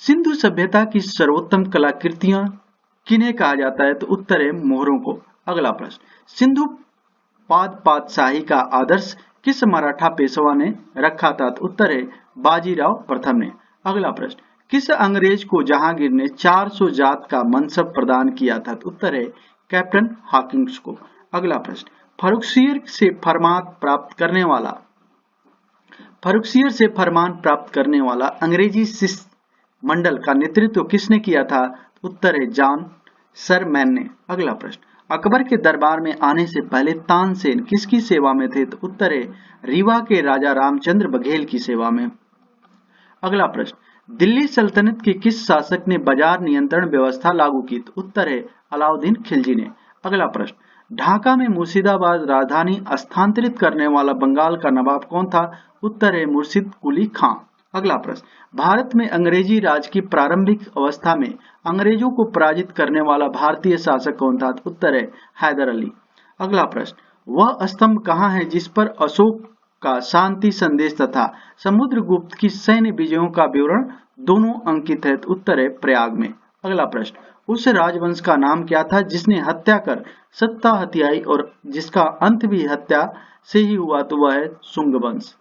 Speaker 1: सिंधु सभ्यता की सर्वोत्तम कलाकृतियां किन्हें कहा जाता है? तो उत्तर है मोहरों को। अगला प्रश्न, सिंधु पादशाही का आदर्श किस मराठा पेशवा ने रखा था? तो उत्तर है बाजीराव प्रथम ने। अगला प्रश्न, किस अंग्रेज को जहांगीर ने 400 जात का मनसब प्रदान किया था? तो उत्तर है कैप्टन हॉकिंस को। अगला प्रश्न, फर्रुखसियर से फरमान प्राप्त करने वाला अंग्रेजी शिष्टमंडल का नेतृत्व किसने किया था? उत्तर है जॉन सरमैन ने। अगला प्रश्न, अकबर के दरबार में आने से पहले तानसेन किसकी सेवा में थे? तो उत्तर है रीवा के राजा रामचंद्र बघेल की सेवा में। अगला प्रश्न, दिल्ली सल्तनत के किस शासक ने बाजार नियंत्रण व्यवस्था लागू की? तो उत्तर है अलाउद्दीन खिलजी ने। अगला प्रश्न, ढाका में मुर्शिदाबाद राजधानी स्थानांतरित करने वाला बंगाल का नवाब कौन था? उत्तर है मुर्शिद कुली खां। अगला प्रश्न, भारत में अंग्रेजी राज की प्रारंभिक अवस्था में अंग्रेजों को पराजित करने वाला भारतीय शासक कौन था? उत्तर है हैदर अली। अगला प्रश्न, वह स्तंभ कहाँ है जिस पर अशोक का शांति संदेश तथा समुद्रगुप्त की सैन्य विजयों का विवरण दोनों अंकित है? उत्तर है प्रयाग में। अगला प्रश्न, उस राजवंश का नाम क्या था जिसने हत्या कर सत्ता हथियाई और जिसका अंत भी हत्या से ही हुआ? तो वह है शुंग वंश।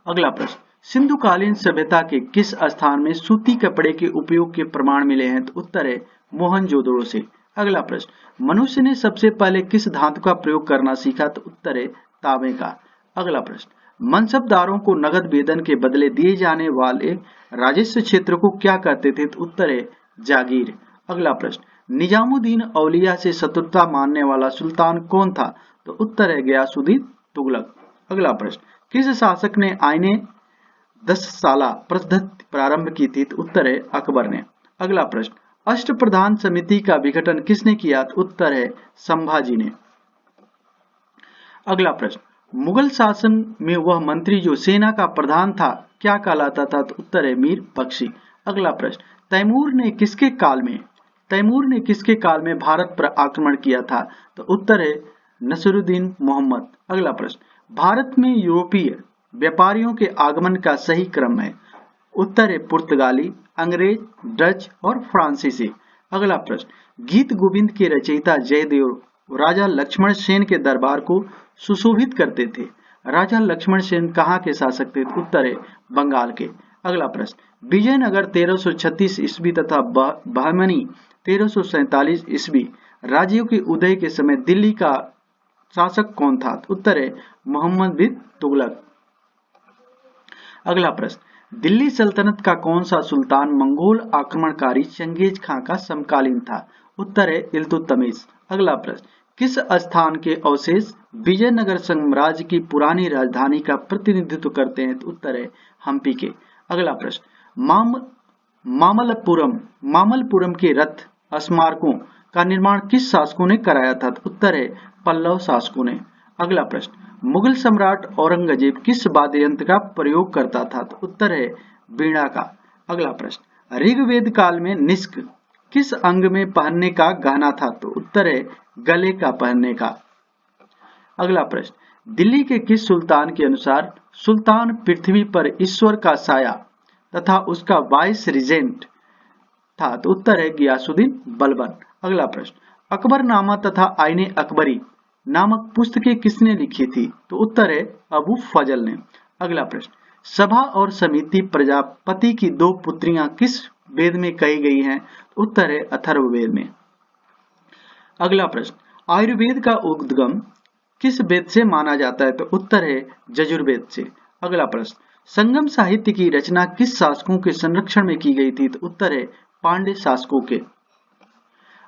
Speaker 1: अगला प्रश्न, सिंधुकालीन सभ्यता के किस स्थान में सूती कपड़े के उपयोग के प्रमाण मिले हैं? तो उत्तर है मोहनजोदड़ो से। अगला प्रश्न, मनुष्य ने सबसे पहले किस धातु का प्रयोग करना सीखा? तो उत्तर है तांबे का। अगला प्रश्न, मनसबदारों को नगद वेतन के बदले दिए जाने वाले राजस्व क्षेत्र को क्या कहते थे? तो उत्तर है जागीर। अगला प्रश्न, निजामुद्दीन औलिया से शत्रुता मानने वाला सुल्तान कौन था? तो उत्तर है गयासुद्दीन तुगलक। अगला प्रश्न, किस शासक ने आईने 10 साला पद्धति प्रारंभ की थी? तो उत्तर है अकबर ने। अगला प्रश्न, अष्टप्रधान समिति का विघटन किसने किया? तो उत्तर है संभाजी ने। अगला प्रश्न, मुगल शासन में वह मंत्री जो सेना का प्रधान था क्या कहलाता था? तो उत्तर है मीर बख्शी। अगला प्रश्न, तैमूर ने किसके काल में भारत पर आक्रमण किया था? तो उत्तर है नसरुद्दीन मोहम्मद। अगला प्रश्न, भारत में यूरोपीय व्यापारियों के आगमन का सही क्रम है? उत्तर है पुर्तगाली, अंग्रेज, डच और फ्रांसीसी। अगला प्रश्न, गीत गोविंद के रचयिता जयदेव राजा लक्ष्मण सेन के दरबार को सुशोभित करते थे। राजा लक्ष्मण सेन कहाँ के शासक थे? उत्तर है बंगाल के। अगला प्रश्न, विजयनगर 1336 ईस्वी तथा बहमनी 1347 ईस्वी राज्यों के उदय के समय दिल्ली का शासक कौन था? उत्तर है मोहम्मद बिन तुगलक। अगला प्रश्न, दिल्ली सल्तनत का कौन सा सुल्तान मंगोल आक्रमणकारी चंगेज खां का समकालीन था? उत्तर है इल्तुतमिश। अगला प्रश्न, किस स्थान के अवशेष विजयनगर साम्राज्य की पुरानी राजधानी का प्रतिनिधित्व करते हैं? उत्तर है हम्पी के। अगला प्रश्न, मामल्लपुरम के रथ स्मारकों का निर्माण किस शासकों ने कराया था? उत्तर है पल्लव शासकों ने। अगला प्रश्न, मुगल सम्राट औरंगजेब किस वाद्य यंत्र का प्रयोग करता था? तो उत्तर है वीणा का। अगला प्रश्न, ऋग्वेद काल में निष्क किस अंग में पहनने का गहना था? तो उत्तर है गले का पहनने का। अगला प्रश्न, दिल्ली के किस सुल्तान के अनुसार सुल्तान पृथ्वी पर ईश्वर का साया तथा उसका वाइस रिजेंट था? तो उत्तर है गियासुद्दीन बलबन। अगला प्रश्न, अकबरनामा तथा आईने अकबरी नामक पुस्तकें किसने लिखी थी? तो उत्तर है अबू फजल ने। अगला प्रश्न, सभा और समिति प्रजापति की 2 पुत्रियां किस वेद में कही गई हैं? उत्तर है अथर्ववेद में। अगला प्रश्न, आयुर्वेद का उद्गम किस वेद से माना जाता है? तो उत्तर है यजुर्वेद से। अगला प्रश्न, संगम साहित्य की रचना किस शासकों के संरक्षण में की गई थी? तो उत्तर है पांड्य शासकों के।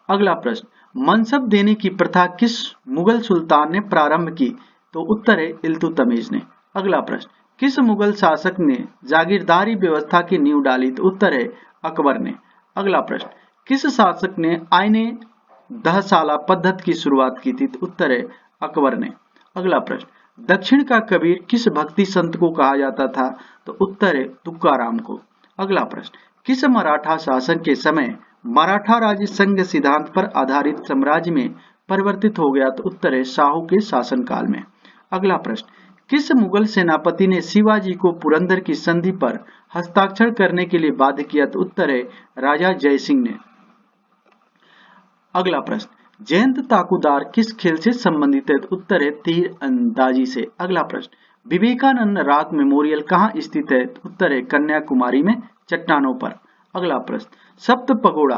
Speaker 1: अगला प्रश्न, मनसब देने की प्रथा किस मुगल सुल्तान ने प्रारंभ की? तो उत्तर है इल्तुतमिश ने। अगला प्रश्न, किस मुगल शासक ने जागीरदारी व्यवस्था की नींव डाली? तो उत्तर है अकबर ने। अगला प्रश्न, किस शासक ने आईने 10 साला पद्धति की शुरुआत की थी? तो उत्तर है अकबर ने। अगला प्रश्न, दक्षिण का कबीर किस भक्ति संत को कहा जाता था? तो उत्तर है तुकाराम को। अगला प्रश्न, किस मराठा शासक के समय मराठा राज्य संघ सिद्धांत पर आधारित साम्राज्य में परिवर्तित हो गया? तो उत्तर है शाहू के शासनकाल में। अगला प्रश्न, किस मुगल सेनापति ने शिवाजी को पुरंदर की संधि पर हस्ताक्षर करने के लिए बाध्य किया? तो उत्तर है राजा जय सिंह ने। अगला प्रश्न, जयंत ताकूदार किस खेल से संबंधित है? उत्तर है तीर अंदाजी से। अगला प्रश्न, विवेकानंद रॉक मेमोरियल कहाँ स्थित है? उत्तर है कन्याकुमारी में चट्टानों पर। अगला प्रश्न, सप्त पगोड़ा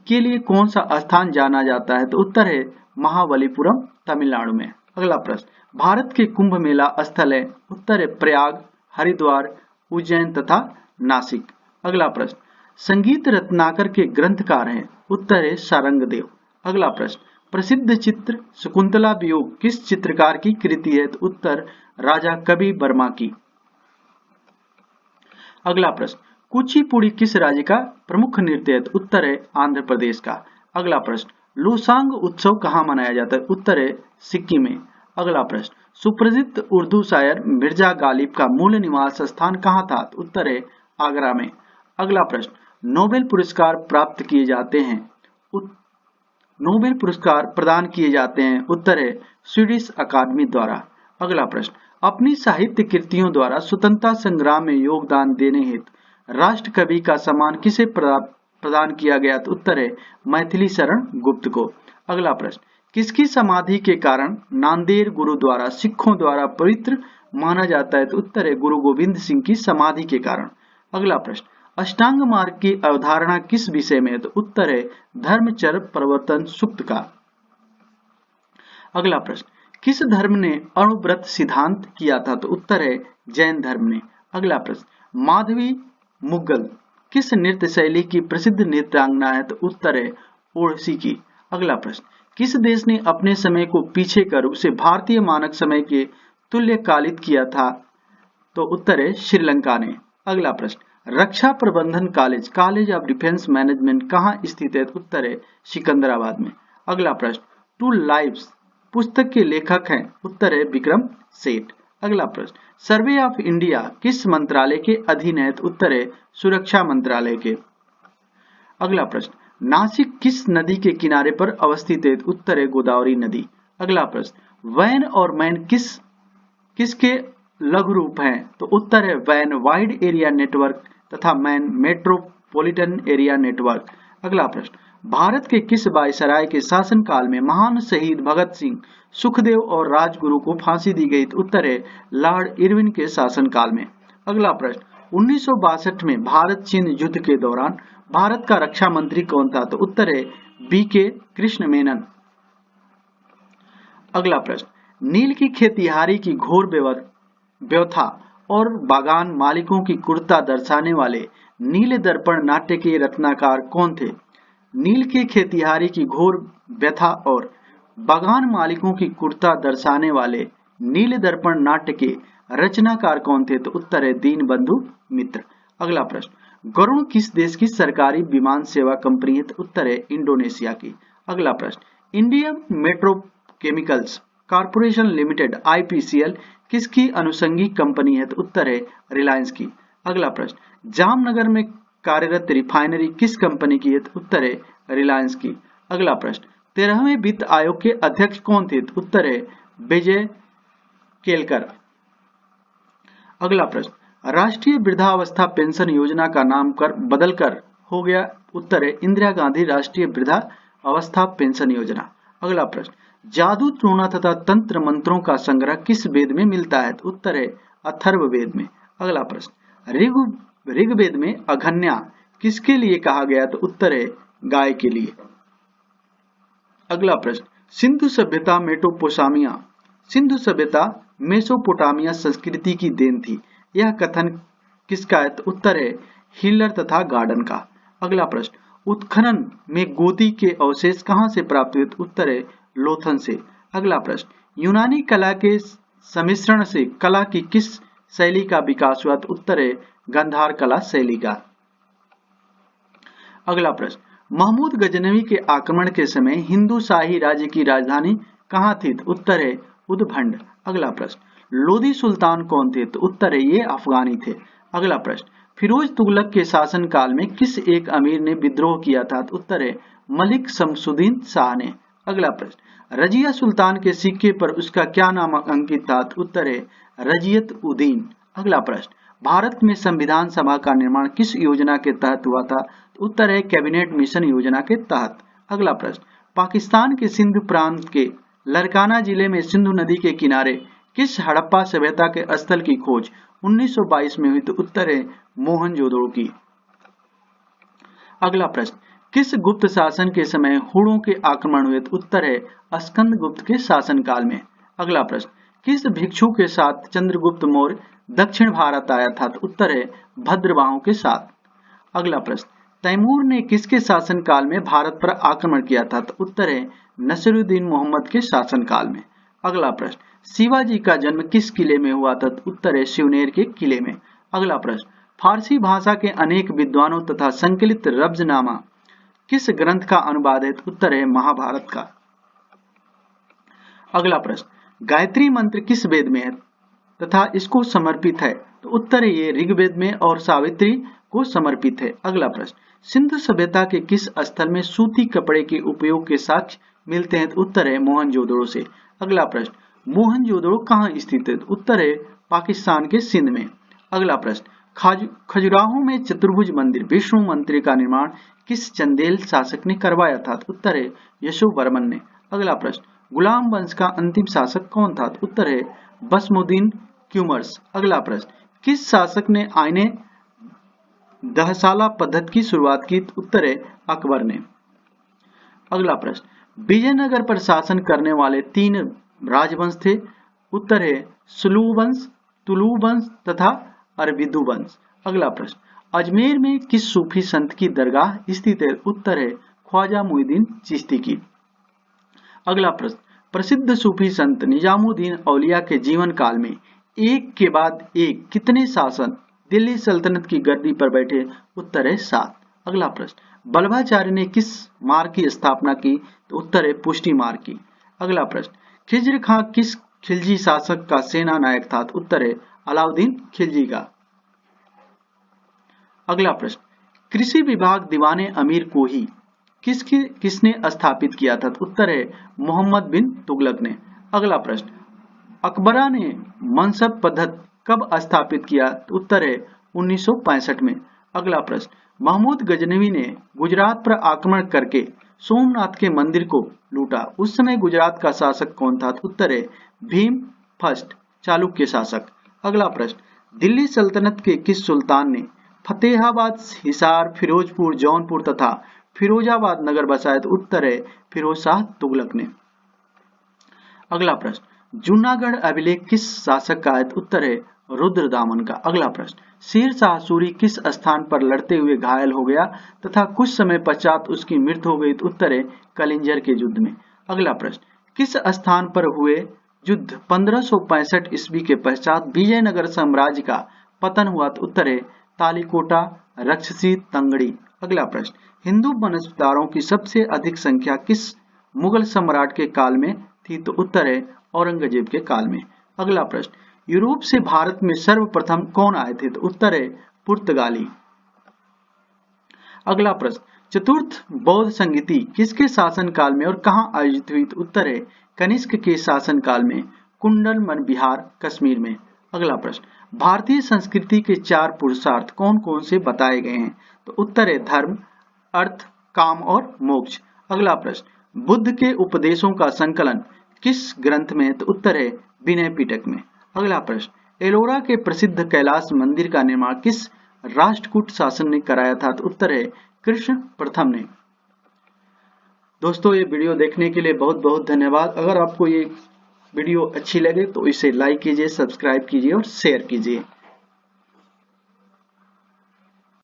Speaker 1: के लिए कौन सा स्थान जाना जाता है? तो उत्तर है महाबलीपुरम तमिलनाडु में। अगला प्रश्न, भारत के कुंभ मेला स्थल है? उत्तर है प्रयाग, हरिद्वार, उज्जैन तथा नासिक। अगला प्रश्न, संगीत रत्नाकर के ग्रंथकार हैं? उत्तर है सारंगदेव। अगला प्रश्न, प्रसिद्ध चित्र शकुंतला वियोग किस चित्रकार की कृति है? तो उत्तर राजा कवि वर्मा की। अगला प्रश्न, कुचिपुड़ी किस राज्य का प्रमुख नृत्य है? तो उत्तर है आंध्र प्रदेश का। अगला प्रश्न, लोसांग उत्सव कहाँ मनाया जाता है? उत्तर है सिक्किम में। अगला प्रश्न, सुप्रसिद्ध उर्दू शायर मिर्जा गालिब का मूल निवास स्थान कहाँ था? तो उत्तर है आगरा में। अगला प्रश्न, नोबेल पुरस्कार प्राप्त किए जाते हैं? नोबेल पुरस्कार प्रदान किए जाते हैं? उत्तर है स्वीडिश अकादमी द्वारा। अगला प्रश्न, अपनी साहित्य कृतियों द्वारा स्वतंत्रता संग्राम में योगदान देने हेतु राष्ट्र कवि का सम्मान किसे प्रदान किया गया? तो उत्तर है मैथिली शरण गुप्त को। अगला प्रश्न, किसकी समाधि के कारण नांदेड़ गुरुद्वारा सिखों द्वारा पवित्र माना जाता है? तो उत्तर है गुरु गोविंद सिंह की समाधि के कारण। अगला प्रश्न, अष्टांग मार्ग की अवधारणा किस विषय में है? तो उत्तर है धर्मचर्य प्रवर्तन सूक्त का। अगला प्रश्न, किस धर्म ने अणुव्रत सिद्धांत किया था? तो उत्तर है जैन धर्म ने। अगला प्रश्न, माधवी मुगल किस नृत्य शैली की प्रसिद्ध नृत्यांगना है? तो उत्तर है ओडिसी की। अगला प्रश्न, किस देश ने अपने समय को पीछे कर उसे भारतीय मानक समय के तुल्यकालित किया था? तो उत्तर है श्रीलंका ने। अगला प्रश्न, रक्षा प्रबंधन कॉलेज ऑफ डिफेंस मैनेजमेंट कहाँ स्थित है? उत्तर है सिकंदराबाद में। अगला प्रश्न, टू लाइव्स पुस्तक के लेखक हैं? उत्तर है विक्रम सेठ। अगला प्रश्न, सर्वे ऑफ इंडिया किस मंत्रालय के अधीन है? उत्तर है सुरक्षा मंत्रालय के। अगला प्रश्न, नासिक किस नदी के किनारे पर अवस्थित है? उत्तर है गोदावरी नदी। अगला प्रश्न, वैन और मैन किसके लघु रूप हैं? तो उत्तर है वैन वाइड एरिया नेटवर्क तथा मैन मेट्रोपॉलिटन एरिया नेटवर्क। अगला प्रश्न, भारत के किस वायसराय के शासनकाल में महान शहीद भगत सिंह, सुखदेव और राजगुरु को फांसी दी गई? तो उत्तर है लॉर्ड इरविन के शासनकाल में। अगला प्रश्न, 1962 में भारत चीन युद्ध के दौरान भारत का रक्षा मंत्री कौन था? तो उत्तर है बीके कृष्ण मेनन। अगला प्रश्न, नील की खेतिहारी की घोर व्यथा और बागान मालिकों की क्रूरता दर्शाने वाले नील दर्पण नाट्य के रचनाकार कौन थे? नील के खेतिहारी की घोर व्यथा और बागान मालिकों की क्रूरता दर्शाने वाले नील दर्पण नाट्य के रचनाकार कौन थे? तो उत्तर है दीनबंधु मित्र। अगला प्रश्न, गरुड़ किस देश की सरकारी विमान सेवा कंपनी है? तो उत्तर है इंडोनेशिया की। अगला प्रश्न, Indian petrochemicals corporation limited IPCL किसकी अनुषंगी कंपनी है? तो उत्तर है रिलायंस की। अगला प्रश्न, जामनगर में कार्यरत रिफाइनरी किस कंपनी की है? तो उत्तर है रिलायंस की। अगला प्रश्न, 13वें वित्त आयोग के अध्यक्ष कौन थे? तो उत्तर है विजय केलकर। अगला प्रश्न, राष्ट्रीय वृद्धावस्था पेंशन योजना का नाम बदलकर हो गया? उत्तर है इंदिरा गांधी राष्ट्रीय वृद्धावस्था पेंशन योजना। अगला प्रश्न, जादू टोना तथा तंत्र मंत्रों का संग्रह किस वेद में मिलता है? तो उत्तर है अथर्ववेद में। अगला प्रश्न, ऋग्वेद में अघन्या किसके लिए कहा गया? तो उत्तर है गाय के लिए। अगला प्रश्न, सिंधु सभ्यता मेसोपोटामिया संस्कृति की देन थी, यह कथन किसका है? तो उत्तर है हिलर तथा गार्डन का। अगला प्रश्न, उत्खनन में गोदी के अवशेष कहां से प्राप्त हुए? तो उत्तर है लोथन से। अगला प्रश्न, यूनानी कला के सम्मिश्रण से कला की किस शैली का विकास हुआ? तो उत्तर है गांधार कला शैली का। अगला प्रश्न, महमूद गजनवी के आक्रमण के समय हिंदू शाही राज्य की राजधानी कहाँ थी? तो उत्तर है उदभंड। अगला प्रश्न, लोदी सुल्तान कौन थे? तो उत्तर है ये अफगानी थे। अगला प्रश्न, फिरोज तुगलक के शासन काल में किस एक अमीर ने विद्रोह किया था? तो उत्तर है मलिक शमसुद्दीन शाह ने। अगला प्रश्न, रजिया सुल्तान के सिक्के पर उसका क्या नाम अंकित था? तो उत्तर है रजियत उद्दीन। अगला प्रश्न, भारत में संविधान सभा का निर्माण किस योजना के तहत हुआ था? तो उत्तर है कैबिनेट मिशन योजना के तहत। अगला प्रश्न, पाकिस्तान के सिंध प्रांत के लरकाना जिले में सिंधु नदी के किनारे किस हड़प्पा सभ्यता के स्थल की खोज 1922 में हुई? तो उत्तर है मोहनजोदड़ो की। अगला प्रश्न, किस गुप्त शासन के समय हुड़ों के आक्रमण हुए? तो उत्तर है स्कंदगुप्त के शासनकाल में। अगला प्रश्न, किस भिक्षु के साथ चंद्रगुप्त मौर्य दक्षिण भारत आया था? तो उत्तर है भद्रबाहु के साथ। अगला प्रश्न, तैमूर ने किसके शासनकाल में भारत पर आक्रमण किया था? तो उत्तर है नसीरुद्दीन मोहम्मद के शासनकाल में। अगला प्रश्न, शिवाजी का जन्म किस किले में हुआ था? तो उत्तर है शिवनेर के किले में। अगला प्रश्न, फारसी भाषा के अनेक विद्वानों तथा संकलित रब्जनामा किस ग्रंथ का अनुवाद है? तो उत्तर है महाभारत का। अगला प्रश्न, गायत्री मंत्र किस वेद में है तथा इसको समर्पित है? तो उत्तर है ये ऋग्वेद में और सावित्री को समर्पित है। अगला प्रश्न, सिंधु सभ्यता के किस स्थल में सूती कपड़े के उपयोग के साक्ष्य मिलते हैं? तो उत्तर है मोहनजोदड़ो से। अगला प्रश्न, मोहनजोदड़ो कहाँ स्थित है? तो उत्तर है पाकिस्तान के सिंध में। अगला प्रश्न, खजुराहो में चतुर्भुज मंदिर विष्णु मंदिर का निर्माण किस चंदेल शासक ने करवाया था? तो उत्तर है यशोवर्मन ने। अगला प्रश्न, गुलाम वंश का अंतिम शासक कौन था? तो उत्तर है बसमुद्दीन क्यूमर्स। अगला प्रश्न, किस शासक ने आईने दहसाला पद्धति की शुरुआत की? तो उत्तर है अकबर ने। अगला प्रश्न, विजयनगर पर शासन करने वाले 3 राजवंश थे? उत्तर है सुलू वंश, तुलू वंश तथा अरबिदु वंश। अगला प्रश्न, अजमेर में किस सूफी संत की दरगाह स्थित है? उत्तर है ख्वाजा मुइनुद्दीन चिश्ती की। अगला प्रश्न, प्रसिद्ध सूफी संत निजामुद्दीन औलिया के जीवन काल में एक के बाद एक कितने शासन दिल्ली सल्तनत की गद्दी पर बैठे? उत्तर है 7। अगला प्रश्न, बल्लभाचार्य ने किस मार्ग की स्थापना की? तो उत्तर है पुष्टि मार्ग की। अगला प्रश्न, खिज्र खां किस खिलजी शासक का सेना नायक था? तो उत्तर है अलाउद्दीन खिलजी का। अगला प्रश्न, कृषि विभाग दीवाने अमीर को ही किसने स्थापित किया था? तो उत्तर है मोहम्मद बिन तुगलक ने। अगला प्रश्न, अकबरा ने मनसब पद्धति कब स्थापित किया? तो उत्तर है 1965 में। अगला प्रश्न, महमूद गजनवी ने गुजरात पर आक्रमण करके सोमनाथ के मंदिर को लूटा, उस समय गुजरात का शासक कौन था? तो उत्तर है भीम फर्स्ट चालुक्य शासक। अगला प्रश्न, दिल्ली सल्तनत के किस सुल्तान ने फतेहाबाद, हिसार, फिरोजपुर, जौनपुर तथा फिरोजाबाद नगर बसाए? तो उत्तर है फिरोज शाह तुगलक ने। अगला प्रश्न, जूनागढ़ अभिलेख किस शासक का है? तो उत्तर है रुद्रदामन का। अगला प्रश्न, शेर शाह सूरी किस स्थान पर लड़ते हुए घायल हो गया तथा कुछ समय पश्चात उसकी मृत्यु हो गई? तो उत्तर है कलिंजर के युद्ध में। अगला प्रश्न, किस स्थान पर हुए युद्ध 1565 ईस्वी के पश्चात विजयनगर साम्राज्य का पतन हुआ? तो उत्तर है तालीकोटा, रक्षसी, तंगड़ी। अगला प्रश्न, हिंदू वंशधारों की सबसे अधिक संख्या किस मुगल सम्राट के काल में थी? तो उत्तर है औरंगजेब के काल में। अगला प्रश्न, यूरोप से भारत में सर्वप्रथम कौन आए थे? तो उत्तर है पुर्तगाली। अगला प्रश्न, चतुर्थ बौद्ध संगीति किसके शासन काल में और कहां आयोजित हुई? तो उत्तर है कनिष्क के शासन काल में, कुंडल मन बिहार कश्मीर में। अगला प्रश्न, भारतीय संस्कृति के 4 पुरुषार्थ कौन कौन से बताए गए हैं? तो उत्तर है धर्म, अर्थ, काम और मोक्ष। अगला प्रश्न, बुद्ध के उपदेशों का संकलन किस ग्रंथ में? तो उत्तर है विनय पिटक में। अगला प्रश्न, एलोरा के प्रसिद्ध कैलाश मंदिर का निर्माण किस राष्ट्रकूट शासक ने कराया था? तो उत्तर है कृष्ण प्रथम ने। दोस्तों, ये वीडियो देखने के लिए बहुत बहुत धन्यवाद। अगर आपको ये वीडियो अच्छी लगे तो इसे लाइक कीजिए, सब्सक्राइब कीजिए और शेयर कीजिए।